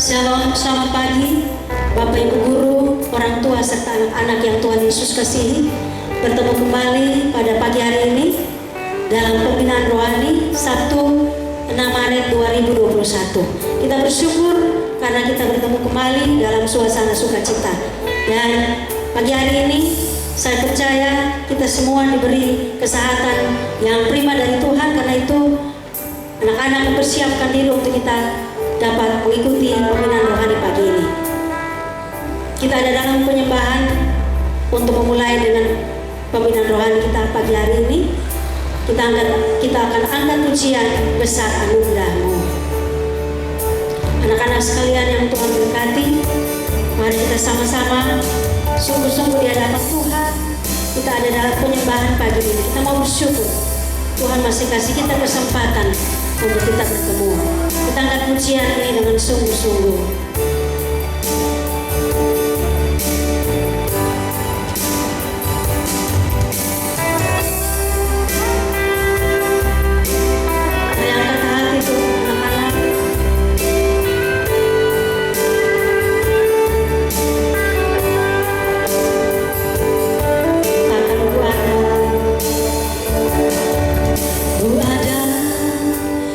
Shalom, selamat pagi Bapak Ibu Guru, orang tua serta anak-anak yang Tuhan Yesus kasihi. Bertemu kembali pada pagi hari ini dalam pembinaan rohani Sabtu 6 Maret 2021. Kita bersyukur karena kita bertemu kembali dalam suasana sukacita. Dan pagi hari ini saya percaya kita semua diberi kesehatan yang prima dari Tuhan. Karena itu anak-anak mempersiapkan diri untuk kita dapat mengikuti pembinaan rohani pagi ini. Kita ada dalam penyembahan untuk memulai dengan pembinaan rohani kita pagi hari ini. Kita akan angkat pujian besar anugerah-Mu. Anak-anak sekalian yang Tuhan berkati, mari kita sama-sama sungguh-sungguh di hadapan Tuhan. Kita ada dalam penyembahan pagi ini. Kita mau bersyukur Tuhan masih kasih kita kesempatan untuk kita bertemu. Kita angkat pujian ini dengan sungguh-sungguh.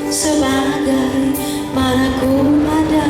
Sebagai mana ku ada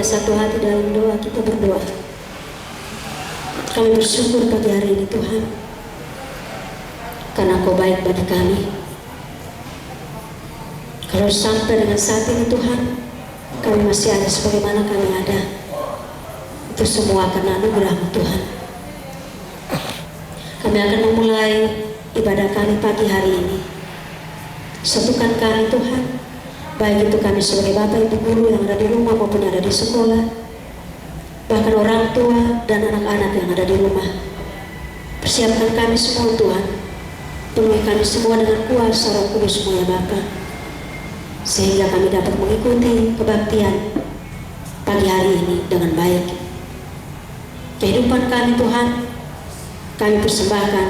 satu hati dalam doa, kita berdoa. Kami bersyukur pagi hari ini Tuhan, karena Kau baik bagi kami. Kalau sampai dengan saat ini Tuhan, kami masih ada sebagaimana kami ada, itu semua karena anugerah-Mu Tuhan. Kami akan memulai ibadah kami pagi hari ini. Satukan kami Tuhan, baik itu kami sebagai Bapak Ibu guru yang ada di rumah maupun yang ada di sekolah, bahkan orang tua dan anak-anak yang ada di rumah. Persiapkan kami semua Tuhan, penuhi kami semua dengan kuasa Roh Kudus-Mu ya Bapa, sehingga kami dapat mengikuti kebaktian pagi hari ini dengan baik. Kehidupan kami Tuhan, kami persembahkan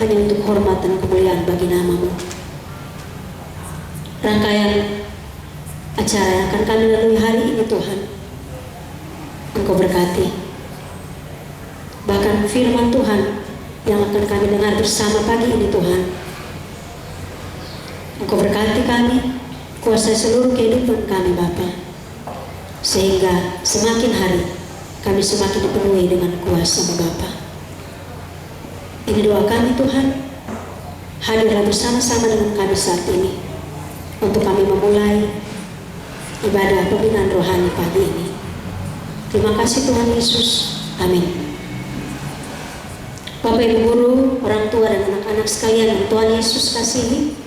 hanya untuk hormat dan kemuliaan bagi nama-Mu. Rangkaian acara yang akan kami lalui hari ini Tuhan, Engkau berkati. Bahkan firman Tuhan yang akan kami dengar bersama pagi ini Tuhan, Engkau berkati kami, kuasai seluruh kehidupan kami Bapa, sehingga semakin hari kami semakin dipenuhi dengan kuasa-Mu Bapa. Ini doa kami Tuhan, hadirlah bersama-sama dengan kami saat ini untuk kami memulai ibadah pembinaan rohani pagi ini. Terima kasih Tuhan Yesus, amin. Bapak Ibu guru, orang tua dan anak-anak sekalian yang Tuhan Yesus kasihi,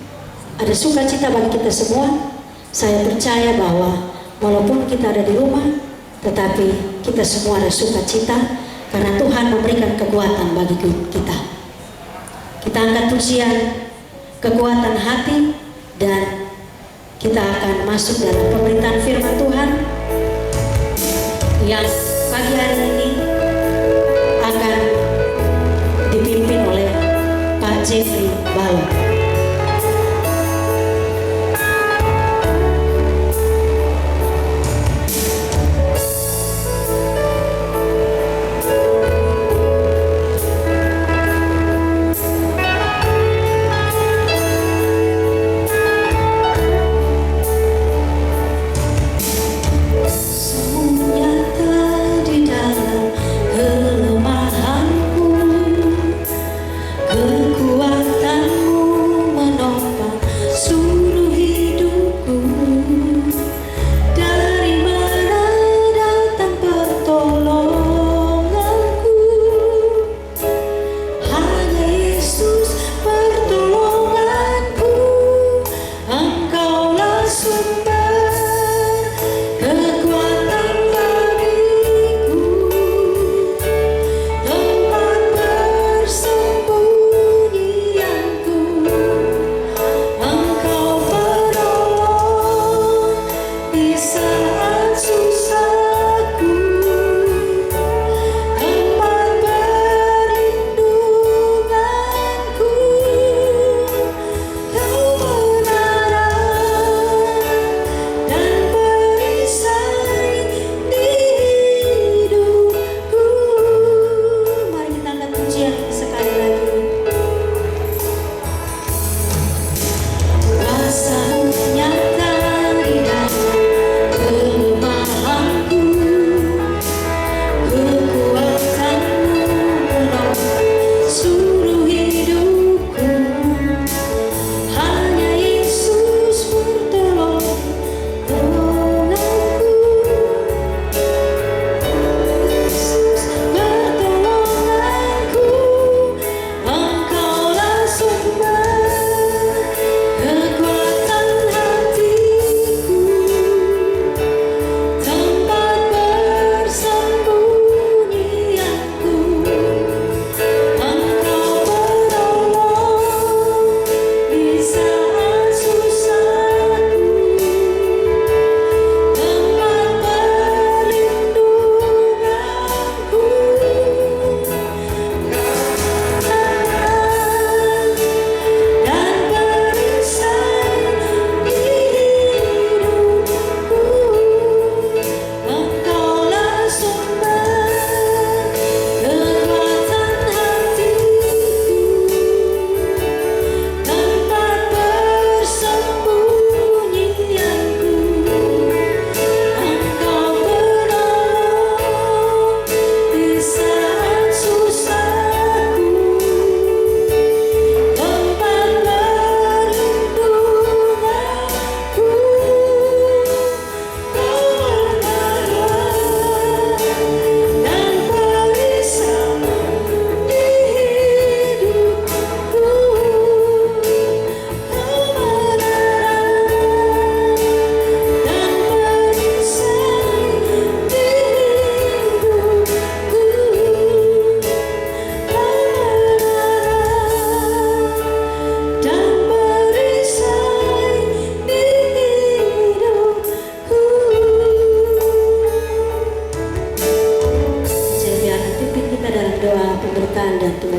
ada sukacita bagi kita semua. Saya percaya bahwa walaupun kita ada di rumah, tetapi kita semua ada sukacita karena Tuhan memberikan kekuatan bagi kita. Kita angkat pujian, kekuatan hati, dan kita akan masuk dalam pemberitaan firman Tuhan yang pagi hari ini akan dipimpin oleh Pak Jeffrey Balon.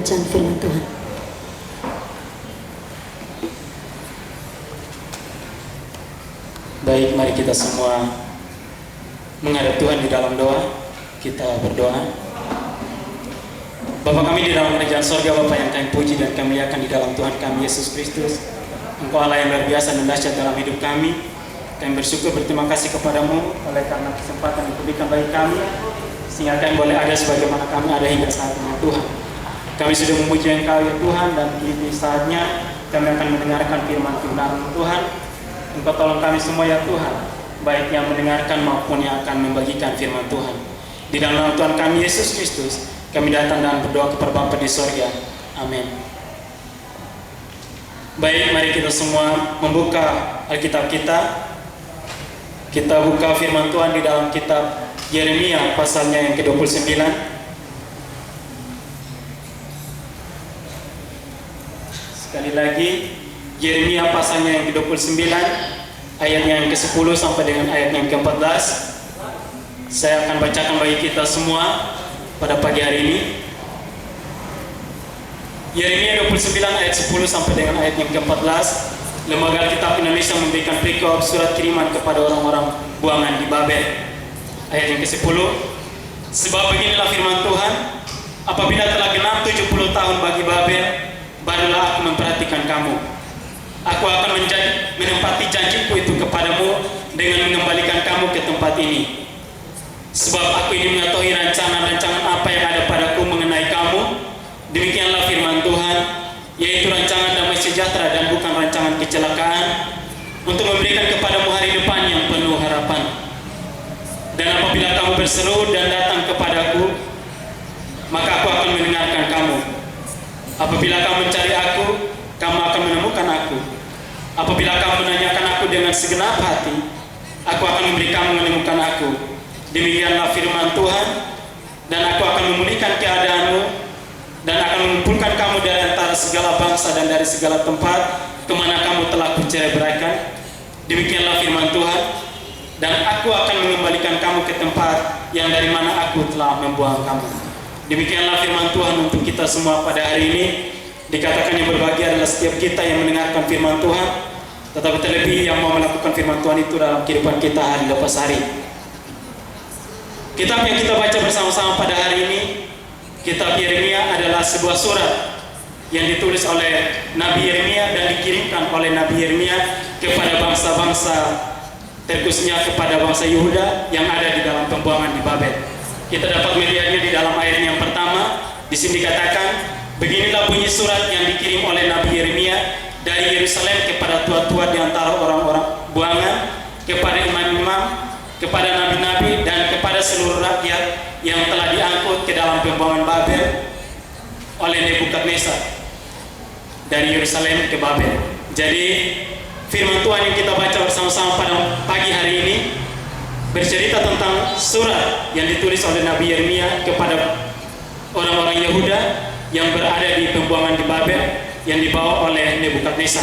pembacaan firman Tuhan. Baik, mari kita semua menghadap Tuhan di dalam doa. Kita berdoa. Bapa kami di dalam kerajaan sorga, Bapa yang kami puji dan kami muliakan di dalam Tuhan kami Yesus Kristus. Engkau Allah yang luar biasa dan dahsyat dalam hidup kami. Kami bersyukur, berterima kasih kepadamu oleh karena kesempatan yang diberikan bagi kami, sehingga kami boleh ada sebagaimana kami ada hingga saat ini, Tuhan. Kami sudah memuji Engkau ya Tuhan, dan ini saatnya kami akan mendengarkan firman-Firman Tuhan. Engkau tolong kami semua ya Tuhan, baik yang mendengarkan maupun yang akan membagikan firman Tuhan. Di dalam nama Tuhan kami Yesus Kristus, kami datang dan berdoa kepada Bapa di sorga. Amin. Baik, mari kita semua membuka Alkitab kita. Kita buka firman Tuhan di dalam kitab Yeremia pasalnya yang ke-29. Sekali lagi, Yeremia pasalnya yang ke-29, ayatnya yang ke-10 sampai dengan ayatnya yang ke-14. Saya akan bacakan bagi kita semua pada pagi hari ini. Yeremia 29 ayat 10 sampai dengan ayat yang ke-14. Lembaga Alkitab Indonesia memberikan perikop surat kiriman kepada orang-orang buangan di Babel. Ayat yang ke-10. Sebab beginilah firman Tuhan, apabila telah genap 70 tahun bagi Babel, barulah aku memperhatikan kamu. Aku akan menempati janjiku itu kepadamu dengan mengembalikan kamu ke tempat ini. Sebab aku ini mengetahui rancangan-rancangan apa yang ada padaku mengenai kamu. Demikianlah firman Tuhan, yaitu rancangan damai sejahtera dan bukan rancangan kecelakaan, untuk memberikan kepadamu hari depan yang penuh harapan. Dan apabila kamu berseru dan datang kepadaku, maka aku akan mendengarkan kamu. Apabila kamu mencari aku, kamu akan menemukan aku. Apabila kamu menanyakan aku dengan segenap hati, aku akan memberi kamu menemukan aku. Demikianlah firman Tuhan, dan aku akan memulihkan keadaanmu, dan akan mengumpulkan kamu dari antara segala bangsa dan dari segala tempat kemana kamu telah kucerai-beraikan. Demikianlah firman Tuhan, dan aku akan mengembalikan kamu ke tempat yang dari mana aku telah membuang kamu. Demikianlah firman Tuhan untuk kita semua pada hari ini. Dikatakan yang berbahagia adalah setiap kita yang mendengarkan firman Tuhan, tetapi terlebih yang mau melakukan firman Tuhan itu dalam kehidupan kita hari lepas hari. Kitab yang kita baca bersama-sama pada hari ini, kitab Yeremia, adalah sebuah surat yang ditulis oleh Nabi Yeremia dan dikirimkan oleh Nabi Yeremia kepada bangsa-bangsa, terkhususnya kepada bangsa Yehuda yang ada di dalam pembuangan di Babel. Kita dapat melihatnya di dalam ayat yang pertama. Di sini dikatakan, beginilah bunyi surat yang dikirim oleh Nabi Yeremia dari Yerusalem kepada tua-tua di antara orang-orang buangan, kepada imam-imam, kepada nabi-nabi, dan kepada seluruh rakyat yang telah diangkut ke dalam pembuangan Babel oleh Nebukadnezar dari Yerusalem ke Babel. Jadi firman Tuhan yang kita baca bersama-sama pada pagi hari ini bercerita tentang surat yang ditulis oleh Nabi Yeremia kepada orang-orang Yehuda yang berada di pembuangan di Babel yang dibawa oleh Nebukadnezar.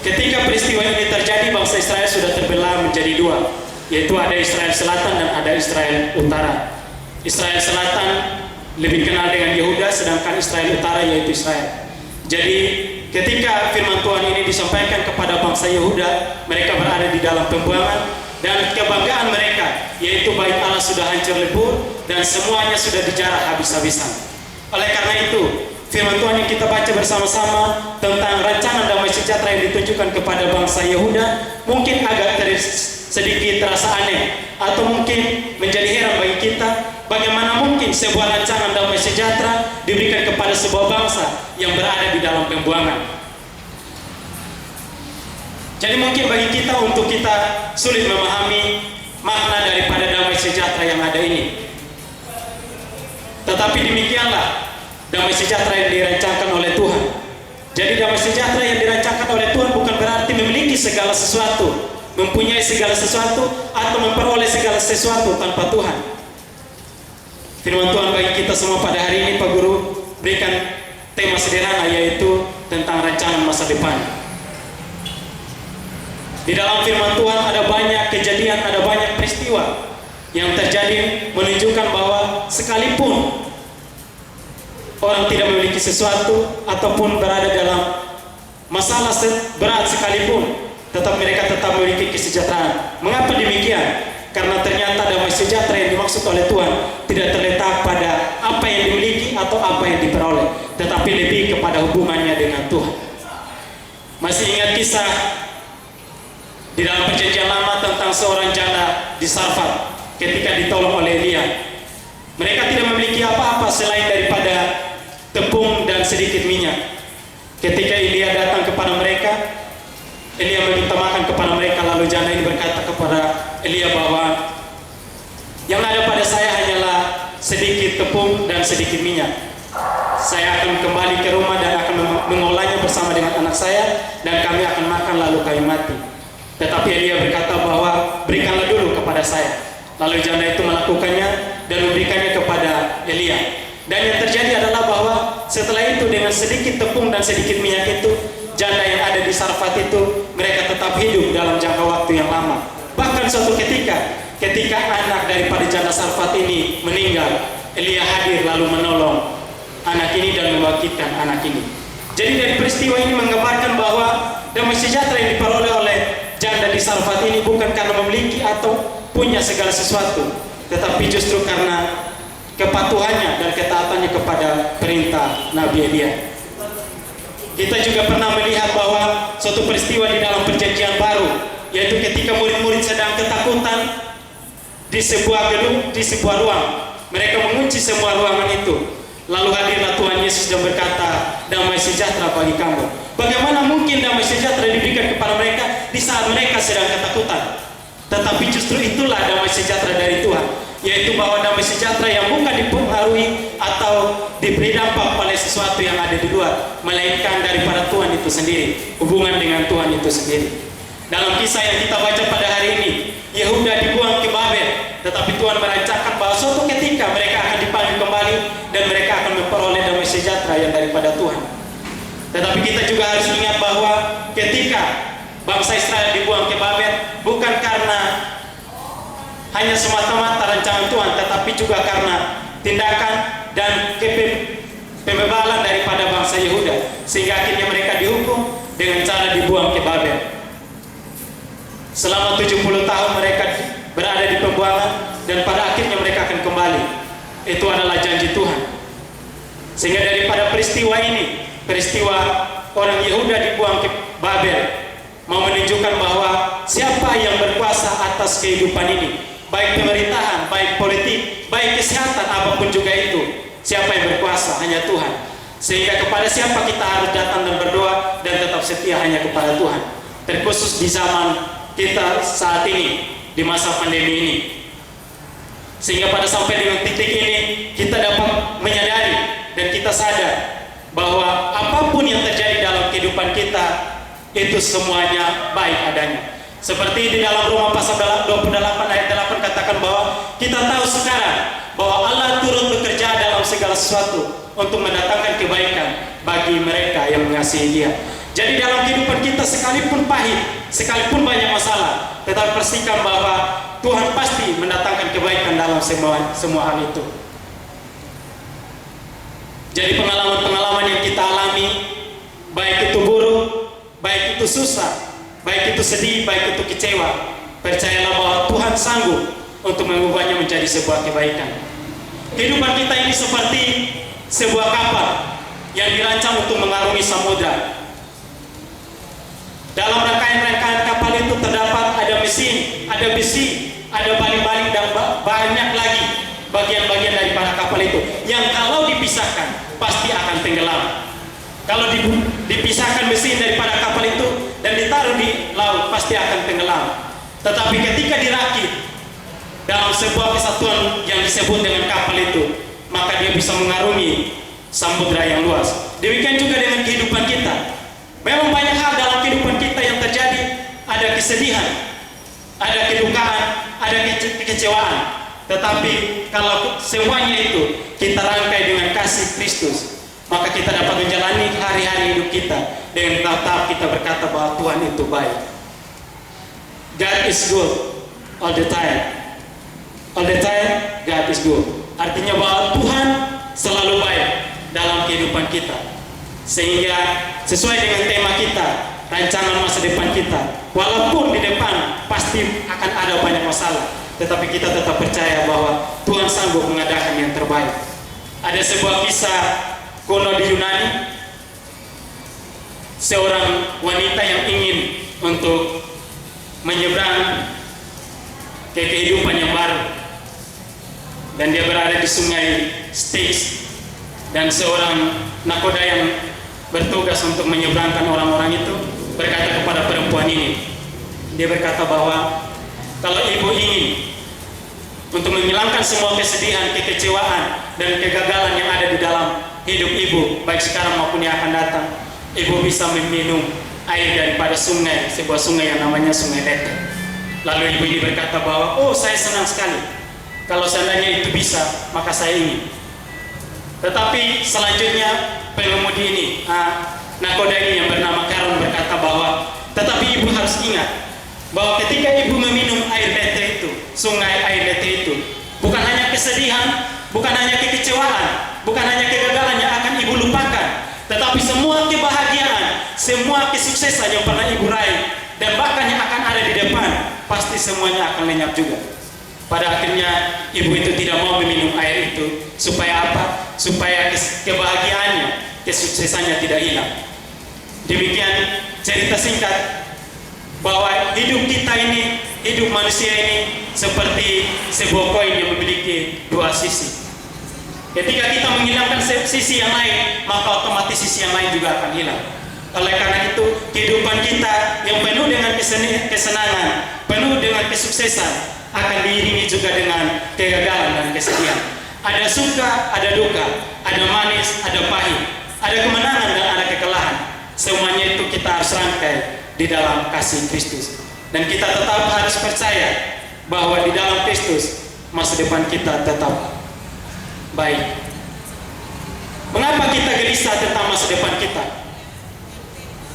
Ketika peristiwa ini terjadi, bangsa Israel sudah terbelah menjadi dua, yaitu ada Israel Selatan dan ada Israel Utara. Israel Selatan lebih kenal dengan Yehuda, sedangkan Israel Utara yaitu Israel. Jadi ketika firman Tuhan ini disampaikan kepada bangsa Yehuda, mereka berada di dalam pembuangan, dan kebanggaan mereka yaitu bait Allah sudah hancur lebur dan semuanya sudah dijarah habis-habisan. Oleh karena itu, firman Tuhan yang kita baca bersama-sama tentang rancangan damai sejahtera yang ditujukan kepada bangsa Yehuda mungkin agak sedikit terasa aneh, atau mungkin menjadi heran bagi kita, bagaimana mungkin sebuah rancangan damai sejahtera diberikan kepada sebuah bangsa yang berada di dalam pembuangan. Jadi mungkin bagi kita, untuk kita sulit memahami makna daripada damai sejahtera yang ada ini. Tetapi demikianlah damai sejahtera yang dirancangkan oleh Tuhan. Jadi damai sejahtera yang dirancangkan oleh Tuhan bukan berarti memiliki segala sesuatu, mempunyai segala sesuatu, atau memperoleh segala sesuatu tanpa Tuhan. Firman Tuhan bagi kita semua pada hari ini, Pak Guru, berikan tema sederhana, yaitu tentang rancangan masa depan. Di dalam firman Tuhan ada banyak kejadian, ada banyak peristiwa yang terjadi menunjukkan bahwa sekalipun orang tidak memiliki sesuatu ataupun berada dalam masalah berat sekalipun, tetap mereka tetap memiliki kesejahteraan. Mengapa demikian? Karena ternyata damai sejahtera yang dimaksud oleh Tuhan tidak terletak pada apa yang dimiliki atau apa yang diperoleh, tetapi lebih kepada hubungannya dengan Tuhan. Masih ingat kisah di dalam Perjanjian Lama tentang seorang janda di Sarfat ketika ditolong oleh Elia. Mereka tidak memiliki apa-apa selain daripada tepung dan sedikit minyak. Ketika Elia datang kepada mereka, Elia meminta makan kepada mereka, lalu janda ini berkata kepada Elia bahwa yang ada pada saya hanyalah sedikit tepung dan sedikit minyak. Saya akan kembali ke rumah dan akan mengolahnya bersama dengan anak saya, dan kami akan makan lalu kami mati. Tetapi Elia berkata bahwa berikanlah dulu kepada saya. Lalu janda itu melakukannya dan memberikannya kepada Elia. Dan yang terjadi adalah bahwa setelah itu dengan sedikit tepung dan sedikit minyak itu, janda yang ada di Sarfat itu mereka tetap hidup dalam jangka waktu yang lama. Bahkan suatu ketika anak daripada janda Sarfat ini meninggal, Elia hadir lalu menolong anak ini dan membangkitkan anak ini. Jadi dari peristiwa ini menggambarkan bahwa damai sejahtera yang diperoleh oleh janda di Sarfat ini bukan karena memiliki atau punya segala sesuatu, tetapi justru karena kepatuhannya dan ketaatannya kepada perintah Nabi Elia. Kita juga pernah melihat bahwa suatu peristiwa di dalam Perjanjian Baru, yaitu ketika murid-murid sedang ketakutan di sebuah gedung, di sebuah ruang. Mereka mengunci semua ruangan itu. Lalu hadirlah Tuhan Yesus dan berkata, damai sejahtera bagi kamu. Bagaimana mungkin damai sejahtera diberikan kepada mereka di saat mereka sedang ketakutan? Tetapi justru itulah damai sejahtera dari Tuhan, yaitu bahwa damai sejahtera yang bukan dipengaruhi atau diberi dampak oleh sesuatu yang ada di luar, melainkan daripada Tuhan itu sendiri, hubungan dengan Tuhan itu sendiri. Dalam kisah yang kita baca pada hari ini, Yehuda dibuang ke Babel, tetapi Tuhan merancangkan bahwa suatu ketika mereka akan dipanggil kembali dan mereka akan memperoleh damai sejahtera yang daripada Tuhan. Tetapi kita juga harus ingat bahwa ketika bangsa Israel dibuang ke Babel, bukan karena hanya semata-mata rancangan Tuhan, tetapi juga karena tindakan dan pembebalan daripada bangsa Yehuda, sehingga akhirnya mereka dihukum dengan cara dibuang ke Babel. Selama 70 tahun mereka berada di pembuangan, dan pada akhirnya mereka akan kembali. Itu adalah janji Tuhan. Sehingga daripada peristiwa ini, peristiwa orang Yehuda dibuang ke Babel, mau menunjukkan bahwa siapa yang berkuasa atas kehidupan ini, baik pemerintahan, baik politik, baik kesehatan, apapun juga itu, siapa yang berkuasa? Hanya Tuhan. Sehingga kepada siapa kita harus datang dan berdoa dan tetap setia? Hanya kepada Tuhan. Terkhusus di zaman kita saat ini, di masa pandemi ini. Sehingga pada sampai dengan titik ini, kita dapat menyadari dan kita sadar bahwa apapun yang terjadi dalam kehidupan kita, itu semuanya baik adanya. Seperti di dalam Roma pasal 28 ayat 8 katakan bahwa kita tahu sekarang bahwa Allah turut bekerja dalam segala sesuatu untuk mendatangkan kebaikan bagi mereka yang mengasihi Dia. Jadi dalam kehidupan kita sekalipun pahit, sekalipun banyak masalah, tetapi pastikan bahwa Tuhan pasti mendatangkan kebaikan dalam semua hal itu. Jadi pengalaman-pengalaman yang kita alami, baik itu buruk, baik itu susah, baik itu sedih, baik itu kecewa, percayalah bahwa Tuhan sanggup untuk mengubahnya menjadi sebuah kebaikan. Kehidupan kita ini seperti sebuah kapal yang dirancang untuk mengarungi samudra. Dalam rangkaian-rangkaian kapal itu terdapat ada mesin, ada besi, ada baling-baling, dan banyak lagi bagian-bagian daripada kapal itu yang kalau dipisahkan pasti akan tenggelam. Kalau dipisahkan mesin daripada kapal itu dan ditaruh di laut, pasti akan tenggelam. Tetapi ketika dirakit dalam sebuah kesatuan yang disebut dengan kapal itu, maka dia bisa mengarungi samudra yang luas. Demikian juga dengan kehidupan kita. Memang banyak hal dalam kehidupan kita yang terjadi, ada kesedihan, ada kedukaan, ada kekecewaan. Tetapi kalau semuanya itu kita rangkai dengan kasih Kristus, maka kita dapat menjalani hari-hari hidup kita dengan tetap kita berkata bahwa Tuhan itu baik. God is good all the time. All the time God is good. Artinya bahwa Tuhan selalu baik dalam kehidupan kita. Sehingga sesuai dengan tema kita, rancangan masa depan kita, walaupun di depan pasti akan ada banyak masalah, tetapi kita tetap percaya bahwa Tuhan sanggup mengadakan yang terbaik. Ada sebuah kisah kuno di Yunani, seorang wanita yang ingin untuk menyeberang ke kehidupan yang baru, dan dia berada di sungai Styx, dan seorang nakoda yang bertugas untuk menyeberangkan orang-orang itu berkata kepada perempuan ini, dia berkata bahwa kalau ibu ingin untuk menghilangkan semua kesedihan, kekecewaan, dan kegagalan yang ada di dalam hidup ibu, baik sekarang maupun yang akan datang, ibu bisa meminum air daripada sungai, sebuah sungai yang namanya Sungai Lethe. Lalu ibu ini berkata bahwa, oh saya senang sekali, kalau seandainya itu bisa, maka saya ingin. Tetapi selanjutnya pengemudi ini, nakoda ini yang bernama Karon berkata bahwa, tetapi ibu harus ingat bahwa ketika ibu meminum air Lethe itu, sungai air Lethe itu, bukan hanya kesedihan, bukan hanya kekecewaan, bukan hanya kegagalan yang akan ibu lupakan, tetapi semua kebahagiaan, semua kesuksesan yang pernah ibu raih, dan bahkan yang akan ada di depan, pasti semuanya akan lenyap juga. Pada akhirnya ibu itu tidak mau meminum air itu. Supaya apa? Supaya kebahagiaannya, kesuksesannya tidak hilang. Demikian cerita singkat bahwa hidup kita ini, hidup manusia ini seperti sebuah koin yang memiliki dua sisi. Ketika kita menghilangkan sisi yang lain, maka otomatis sisi yang lain juga akan hilang. Oleh karena itu, kehidupan kita yang penuh dengan kesenangan, penuh dengan kesuksesan, akan diiringi juga dengan kegagalan dan kesedihan. Ada suka, ada duka, ada manis, ada pahit, ada kemenangan dan ada kekalahan. Semuanya itu kita harus rangkai di dalam kasih Kristus. Dan kita tetap harus percaya bahwa di dalam Kristus masa depan kita tetap baik. Mengapa kita gelisah tentang masa depan kita?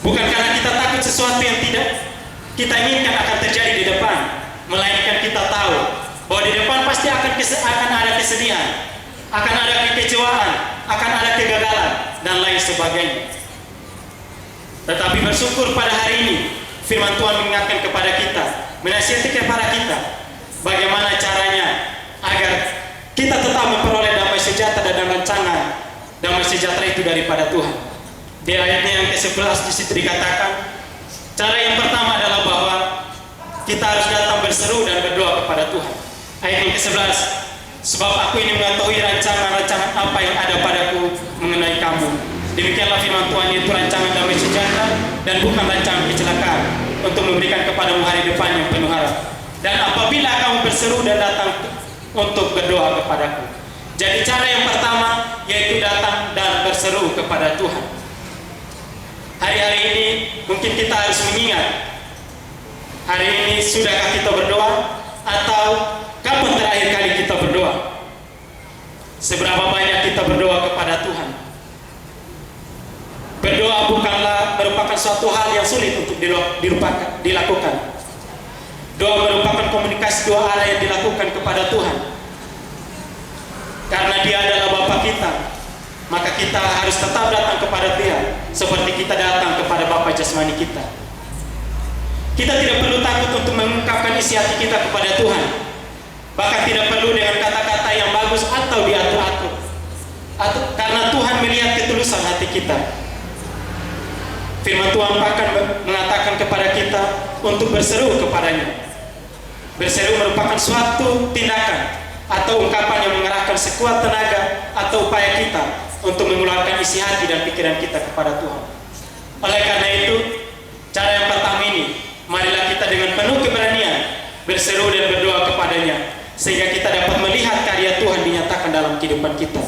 Bukan karena kita takut sesuatu yang tidak kita inginkan akan terjadi di depan, melainkan kita tahu bahwa di depan pasti akan ada kesedihan, akan ada kekecewaan, akan ada kegagalan, dan lain sebagainya. Tetapi bersyukur pada hari ini, firman Tuhan mengingatkan kepada kita, menasihati kepada kita, bagaimana caranya agar kita tetap memperoleh damai sejahtera dan rancangan damai sejahtera itu daripada Tuhan. Di ayatnya yang ke-11 di situ dikatakan, cara yang pertama adalah bahwa kita harus datang berseru dan berdoa kepada Tuhan. Ayat yang ke-11, sebab aku ini mengetahui rancangan-rancangan apa yang ada padaku mengenai kamu. Demikianlah firman Tuhan, itu rancangan damai sejahtera dan bukan rancangan kecelakaan, untuk memberikan kepadamu hari depan yang penuh harap. Dan apabila kamu berseru dan datang untuk berdoa kepadaku. Jadi cara yang pertama yaitu datang dan berseru kepada Tuhan. Hari-hari ini mungkin kita harus mengingat, hari ini sudahkah kita berdoa, atau kapan terakhir kali kita berdoa? Seberapa banyak kita berdoa kepada Tuhan? Berdoa bukanlah merupakan suatu hal yang sulit untuk dilakukan. Doa merupakan komunikasi doa Allah yang dilakukan kepada Tuhan. Karena Dia adalah Bapa kita, maka kita harus tetap datang kepada Dia seperti kita datang kepada Bapa jasmani kita. Kita tidak perlu takut untuk mengungkapkan isi hati kita kepada Tuhan. Bahkan tidak perlu dengan kata-kata yang bagus atau diatur-atur. Karena Tuhan melihat ketulusan hati kita. Firman Tuhan bahkan mengatakan kepada kita untuk berseru kepadanya. Berseru merupakan suatu tindakan atau ungkapan yang mengerahkan sekuat tenaga atau upaya kita untuk mengeluarkan isi hati dan pikiran kita kepada Tuhan. Oleh karena itu, cara yang pertama ini, marilah kita dengan penuh keberanian berseru dan berdoa kepadanya, sehingga kita dapat melihat karya Tuhan dinyatakan dalam kehidupan kita.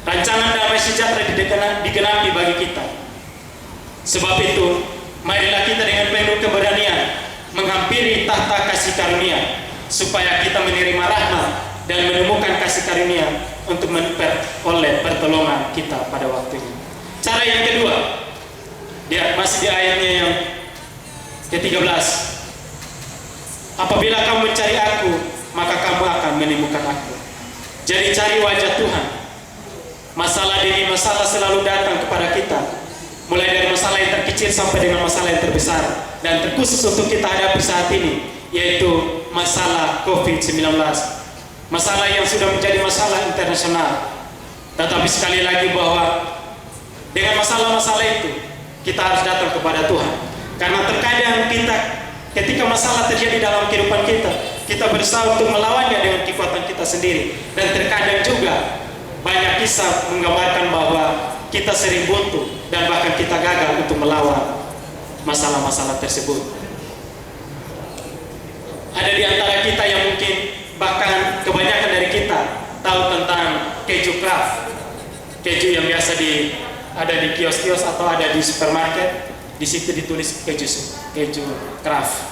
Rancangan damai sejahtera digenapi bagi kita. Sebab itu, marilah kita dengan penuh keberanian menghampiri tahta kasih karunia, supaya kita menerima rahmat dan menemukan kasih karunia untuk memperoleh pertolongan kita pada waktu ini. Cara yang kedua, masih di ayatnya yang ke-13. Apabila kamu mencari aku, maka kamu akan menemukan aku. Jadi cari wajah Tuhan. Masalah demi masalah selalu datang kepada kita, mulai dari masalah yang terkecil sampai dengan masalah yang terbesar. Dan terkhusus untuk kita hadapi saat ini, yaitu masalah COVID-19. Masalah yang sudah menjadi masalah internasional. Tetapi sekali lagi bahwa dengan masalah-masalah itu, kita harus datang kepada Tuhan. Karena terkadang kita, ketika masalah terjadi dalam kehidupan kita, kita berusaha untuk melawannya dengan kekuatan kita sendiri. Dan terkadang juga banyak kisah menggambarkan bahwa kita sering buntu dan bahkan kita gagal untuk melawan masalah-masalah tersebut. Ada di antara kita yang mungkin bahkan kebanyakan dari kita tahu tentang keju Kraft. Keju yang biasa ada di kios-kios atau ada di supermarket. Di situ ditulis keju Kraft.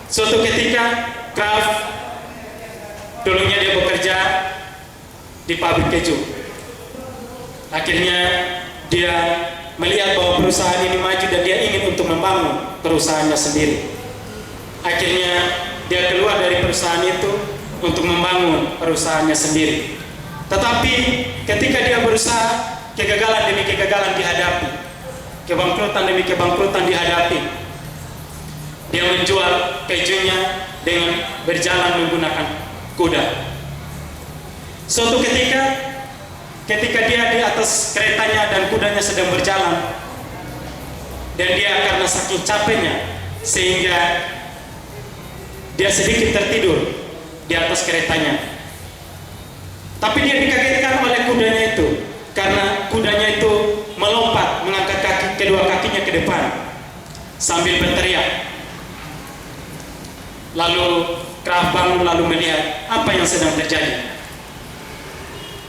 Suatu ketika Kraft dulunya dia bekerja di pabrik keju. Akhirnya dia melihat bahwa perusahaan ini maju dan dia ingin untuk membangun perusahaannya sendiri. Akhirnya dia keluar dari perusahaan itu untuk membangun perusahaannya sendiri. Tetapi ketika dia berusaha, kegagalan demi kegagalan dihadapi, kebangkrutan demi kebangkrutan dihadapi. Dia menjual kejunya dengan berjalan menggunakan kuda. Suatu ketika dia di atas keretanya dan kudanya sedang berjalan, dan dia karena saking capeknya sehingga dia sedikit tertidur di atas keretanya. Tapi dia dikagetkan oleh kudanya itu, karena kudanya itu melompat, mengangkat kedua kakinya ke depan sambil berteriak. Lalu Kraft bangun lalu melihat apa yang sedang terjadi.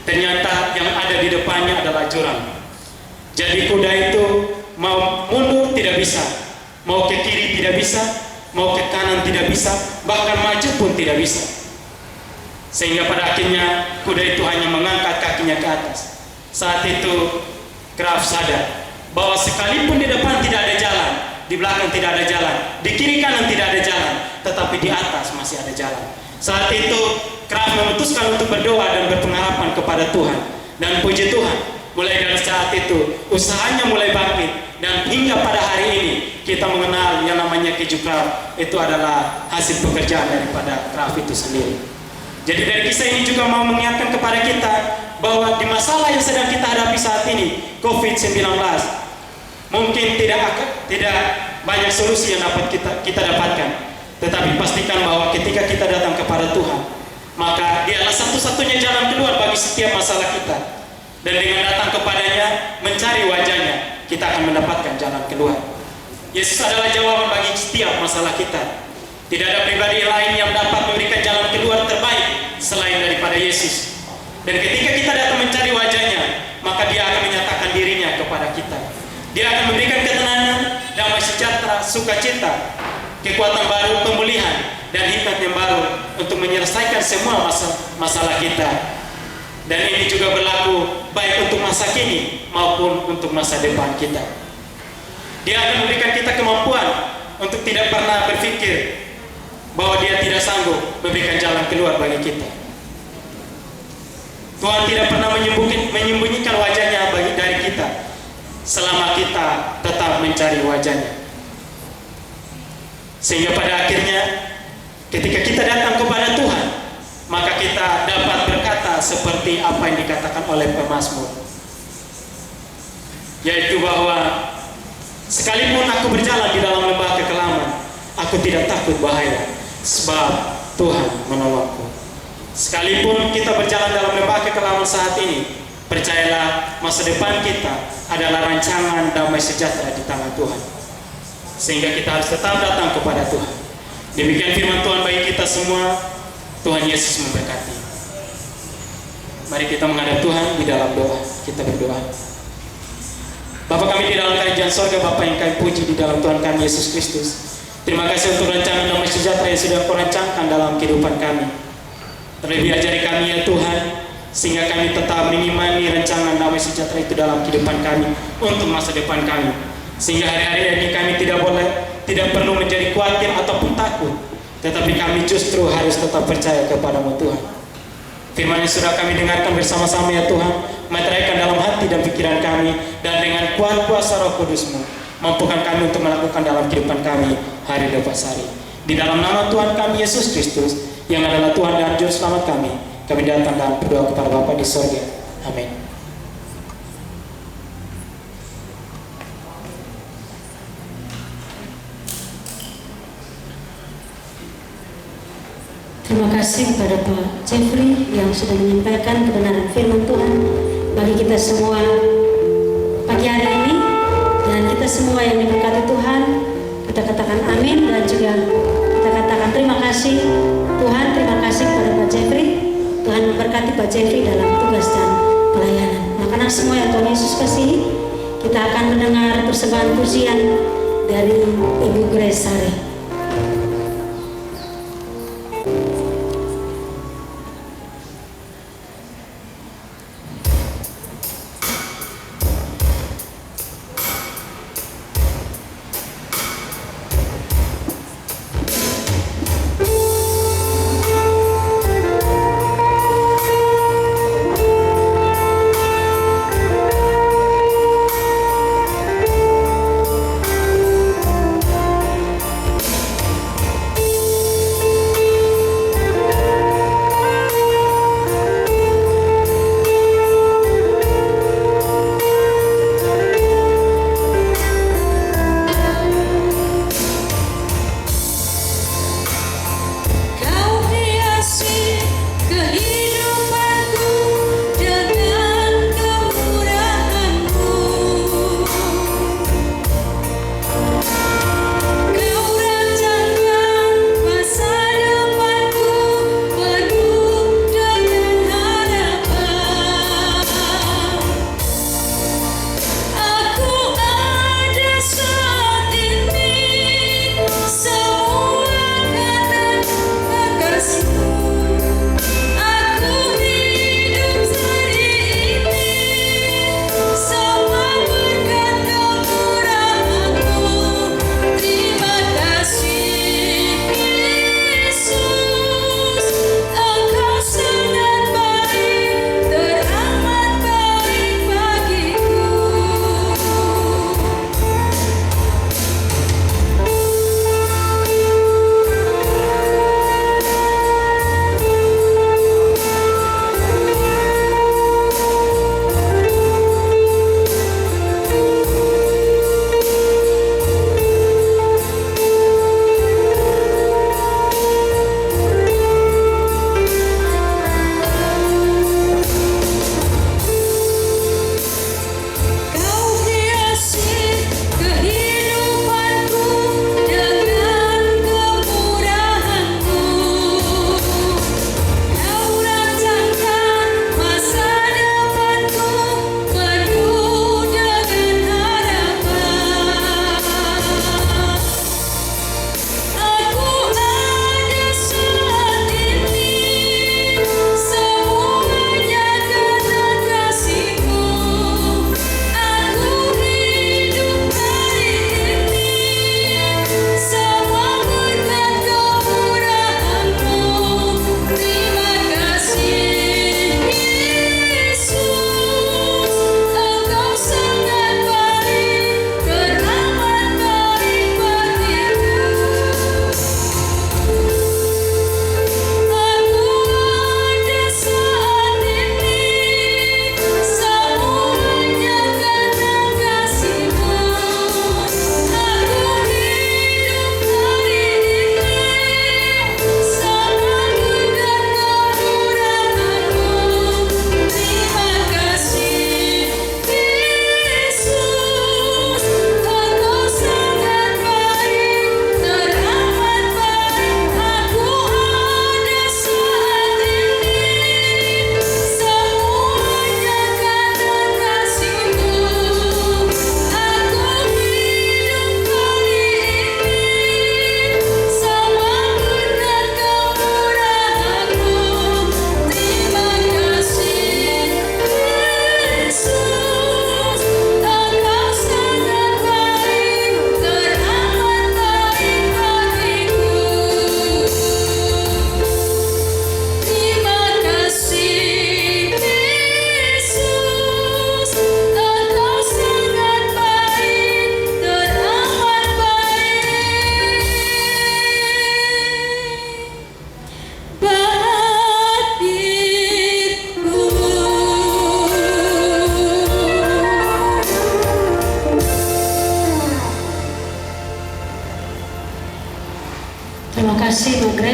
Ternyata yang ada di depannya adalah jurang. Jadi kuda itu mau mundur tidak bisa, mau ke kiri tidak bisa, mau ke kanan tidak bisa, bahkan maju pun tidak bisa. Sehingga pada akhirnya kuda itu hanya mengangkat kakinya ke atas. Saat itu Kraft sadar bahwa sekalipun di depan tidak ada jalan, di belakang tidak ada jalan, di kiri kanan tidak ada jalan, tetapi di atas masih ada jalan. Saat itu Kraft memutuskan untuk berdoa dan berpengharapan kepada Tuhan. Dan puji Tuhan, mulai dari saat itu usahanya mulai bangkit. Dan hingga pada hari ini kita mengenal yang namanya keju Kraft. Itu adalah hasil pekerjaan daripada Kraft itu sendiri. Jadi dari kisah ini juga mau mengingatkan kepada kita bahwa di masalah yang sedang kita hadapi saat ini, COVID-19, mungkin tidak banyak solusi yang dapat kita dapatkan. Tetapi pastikan bahwa ketika kita datang kepada Tuhan, maka Dialah satu-satunya jalan keluar bagi setiap masalah kita. Dan dengan datang kepadanya, mencari wajahnya, kita akan mendapatkan jalan keluar. Yesus adalah jawaban bagi setiap masalah kita. Tidak ada pribadi lain yang dapat memberikan jalan keluar terbaik selain daripada Yesus. Dan ketika kita datang mencari wajahnya, maka Dia akan menyatakan dirinya kepada kita. Dia akan memberikan ketenangan, damai sejahtera, sukacita, kekuatan baru, pemulihan, dan hikmat yang baru untuk menyelesaikan semua masalah kita. Dan ini juga berlaku baik untuk masa kini maupun untuk masa depan kita. Dia akan memberikan kita kemampuan untuk tidak pernah berpikir bahwa Dia tidak sanggup memberikan jalan keluar bagi kita. Tuhan tidak pernah menyembunyikan wajahnya dari kita selama kita tetap mencari wajahnya. Sehingga pada akhirnya ketika kita datang kepada Tuhan, maka kita dapat berkata seperti apa yang dikatakan oleh pemazmur, yaitu bahwa sekalipun aku berjalan di dalam lembah kekelaman, aku tidak takut bahaya, sebab Tuhan menolongku. Sekalipun kita berjalan dalam lembah kekelaman saat ini, percayalah masa depan kita adalah rancangan damai sejahtera di tangan Tuhan. Sehingga kita harus tetap datang kepada Tuhan. Demikian firman Tuhan bagi kita semua. Tuhan Yesus memberkati. Mari kita menghadap Tuhan di dalam doa. Kita berdoa. Bapa kami di dalam kerajaan sorga, Bapa yang kami puji di dalam Tuhan kami Yesus Kristus. Terima kasih untuk rancangan damai sejahtera yang sudah Kau rancangkan dalam kehidupan kami. Terlebih ajari kami ya Tuhan, sehingga kami tetap mengimani rancangan damai sejahtera itu dalam kehidupan kami untuk masa depan kami. Sehingga hari-hari ini kami tidak perlu menjadi khawatir ataupun takut, tetapi kami justru harus tetap percaya kepadamu Tuhan. Firman yang sudah kami dengarkan bersama-sama ya Tuhan, meteraikan dalam hati dan pikiran kami, dan dengan kuat kuasa Roh Kudus-Mu, mampukan kami untuk melakukan dalam kehidupan kami hari lepas hari. Di dalam nama Tuhan kami Yesus Kristus, yang adalah Tuhan dan Juru Selamat kami datang dan berdoa kepada Bapa di sorga. Amin. Terima kasih kepada Pak Jeffrey yang sudah menyampaikan kebenaran firman Tuhan bagi kita semua pagi hari ini, dan kita semua yang diberkati Tuhan, kita katakan amin, dan juga kita katakan terima kasih Tuhan. Terima kasih kepada Pak Jeffrey. Tuhan memberkati Pak Jeffrey dalam tugas dan pelayanan. Anak-anak semua yang Tuhan Yesus kasihi, kita akan mendengar persembahan pujian dari Ibu Grace Sari.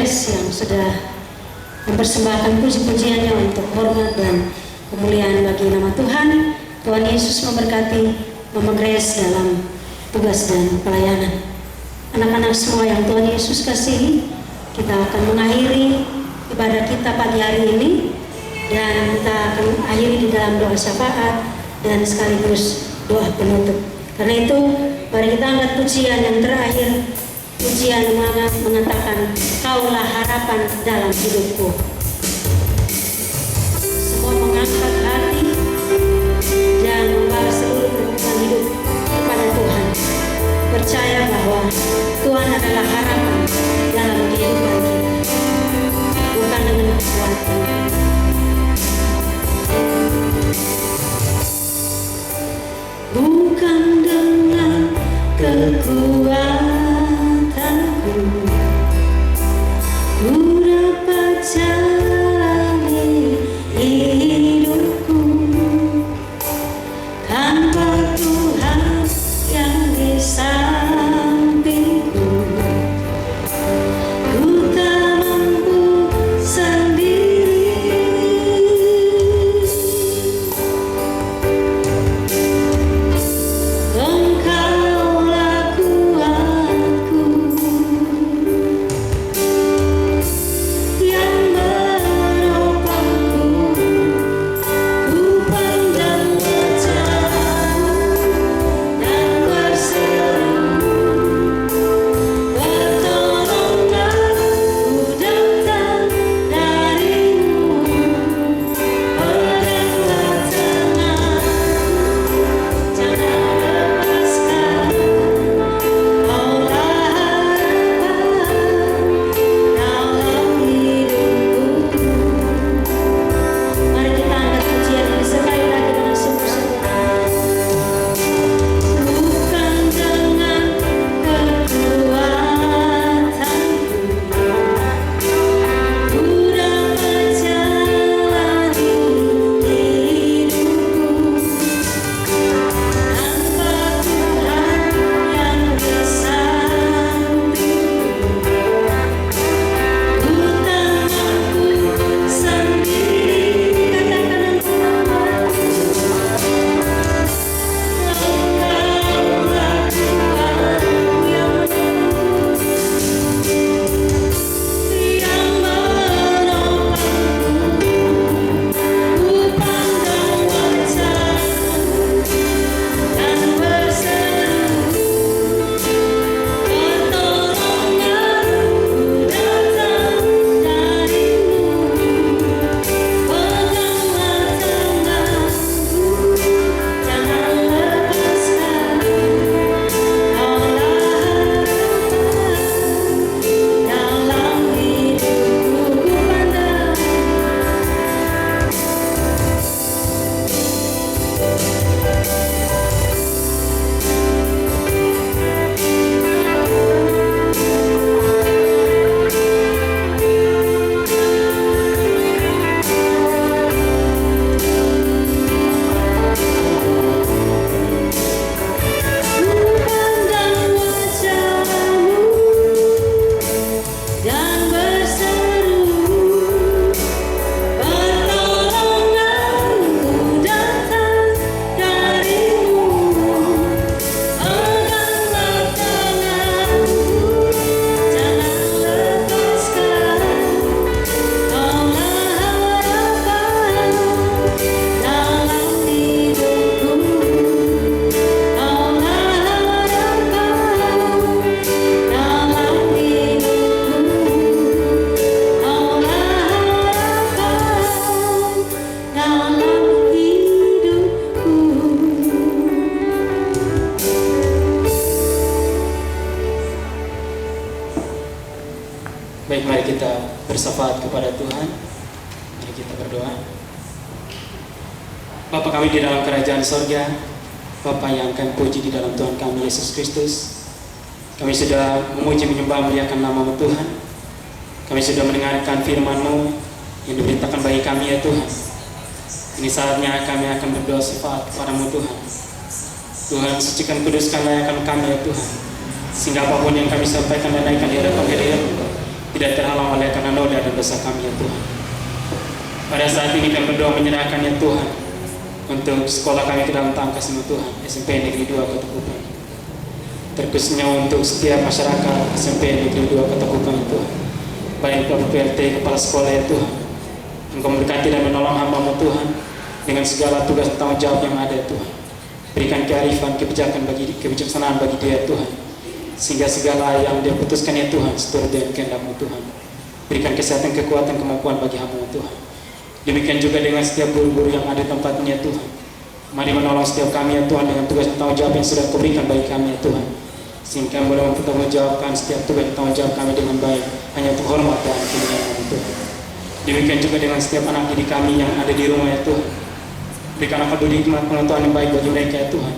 Grace yang sudah mempersembahkan puji-pujiannya untuk hormat dan kemuliaan bagi nama Tuhan. Tuhan Yesus memberkati Mama Grace dalam tugas dan pelayanan. Anak-anak semua yang Tuhan Yesus kasihi, kita akan mengakhiri ibadah kita pagi hari ini, dan kita akan akhiri di dalam doa syafaat dan sekaligus doa penutup. Karena itu, mari kita angkat pujian yang terakhir. Pujian mengatakan, Kaulah harapan dalam hidupku. Semua mengangkat hati dan membawa seluruh kehidupan hidup kepada Tuhan. Percaya bahwa Tuhan adalah harapan dalam kehidupan kita, bukan dengan kekuatan. Bukan dengan kekuatanku ku dapat jalani hidupku tanpa Tuhan yang di sampingku. Ku tak mampu sendiri. Engkaulah kuatku yang menopangku. Ku pandang wajah-Mu dan berseru, pertolongan ku datang dari-Mu. Peganglah tanganku, jangan lepaskan. Kaulah harapan dalam hidupku. Mari kita angkat pujian ini sekali lagi dengan sungguh-sungguh. Bukan dengan kekuatanku ku dapat jalani hidupku tanpa Tuhan yang di sampingku. Ku tak mampu sendiri. Katakan namamu. Engkaulah Tuhanku yang menopangku. Ku pandang wajah-Mu dan berseru, pertolongan ku datang dari-Mu. Peganglah tanganku, jangan lepaskan. Kaulah harapan dalam hidupku. Ku pandang wajah-Mu dan berseru, pertolonganku datang dari-Mu. Peganglah tanganku, jangan lepaskan. Kaulah harapan dalam hidupku. Kaulah harapan dalam hidupku. Kaulah harapan dalam hidupku. Baik, mari kita bersyafaat kepada Tuhan. Mari kita berdoa. Bapa kami di dalam kerajaan sorga, Bapa yang akan puji di dalam Tuhan kami Yesus Kristus, kami sudah memuji menyembah muliakan nama-Mu Tuhan. Kami sudah mendengarkan firman-Mu yang diberitakan bagi kami ya Tuhan. Ini saatnya kami akan berdoa syafaat kepadamu Tuhan. Tuhan, sucikan kuduskan layakan kami ya Tuhan, sehingga apapun yang kami sampaikan dan naikkan di hadapan hadirat tidak terhalang oleh karena noda dan dosa kami ya Tuhan. Pada saat ini kami berdoa menyerahkan ya Tuhan untuk sekolah kami ke dalam tangan kasih Tuhan, SMP Negeri 2 Kota Kupang. Terkhususnya untuk setiap masyarakat SMP Negeri 2 Kota Kupang ya Tuhan, baik Bapak PLT Kepala Sekolah ya Tuhan, Engkau memberkati dan menolong hamba-Mu Tuhan dengan segala tugas dan tanggung jawab yang ada ya Tuhan. Berikan kearifan, kebijaksanaan bagi dia ya Tuhan, sehingga segala yang dia putuskan ya Tuhan seturut dengan kehendak-Mu Tuhan. Berikan kesehatan, kekuatan, kemampuan bagi hamba-Mu Tuhan. Demikian juga dengan setiap guru-guru yang ada tempatnya Tuhan. Mari menolong setiap kami ya Tuhan dengan tugas dan tanggung jawab yang sudah Kau berikan bagi kami ya Tuhan, sehingga boleh mempertanggungjawabkan setiap tugas dan tanggung jawab kami dengan baik, hanya untuk hormat dan kemuliaan Tuhan. Demikian juga dengan setiap anak didik kami yang ada di rumah ya Tuhan. Berikan akal budi pengetahuan yang baik bagi mereka ya Tuhan,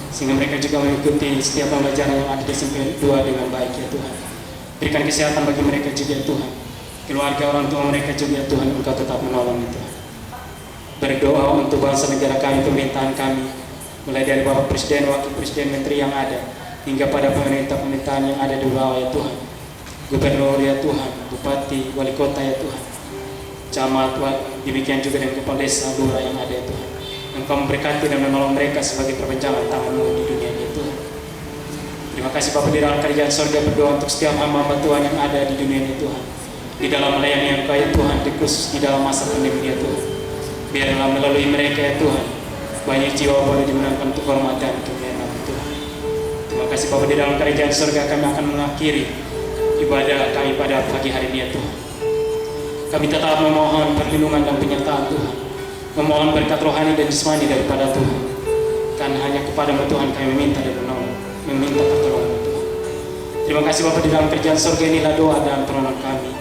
sehingga mereka juga mengikuti setiap pembelajaran yang ada di SMP 2 dengan baik ya Tuhan. Berikan kesehatan bagi mereka juga ya Tuhan. Keluarga orang tua mereka juga ya Tuhan, Engkau tetap menolong itu. Berdoa untuk bangsa negara kami, pemerintahan kami, mulai dari Bapak Presiden, Wakil Presiden, Menteri yang ada, hingga pada pemerintah-pemerintahan yang ada di bawah ya Tuhan. Gubernur ya Tuhan, Bupati, Wali Kota ya Tuhan, Camat, demikian juga dengan Kepala Desa, Lurah yang ada ya Tuhan. Engkau memberkati dan menolong mereka sebagai perbencangan tangan-Mu di dunia ini Tuhan. Terima kasih Bapak di dalam kerajaan sorga, berdoa untuk setiap hamba-hamba Tuhan yang ada di dunia ini Tuhan, di dalam melayani Engkau ya Tuhan, khusus di dalam masa pandemi ya Tuhan. Biarlah melalui mereka ya Tuhan, banyak jiwa boleh dimenangkan untuk hormat dan kemuliaan Tuhan. Terima kasih Bapak di dalam kerajaan surga, kami akan mengakhiri ibadah kami pada pagi hari ini ya Tuhan. Kami tetap memohon perlindungan dan penyertaan Tuhan, memohon berkat rohani dan jasmani daripada Tuhan. Kan hanya kepada-Mu Tuhan kami meminta dan meminta pertolongan Tuhan. Terima kasih Bapak di dalam kerajaan surga, inilah doa dan permohonan kami.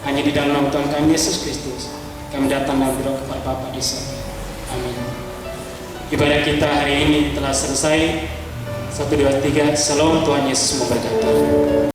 Hanya di dalam nama Tuhan kami Yesus Kristus kami datang dan berdoa kepada Bapa di surga. Amin. Ibadah kita hari ini telah selesai. 1, 2, 3. Salam, Tuhan Yesus memberkati.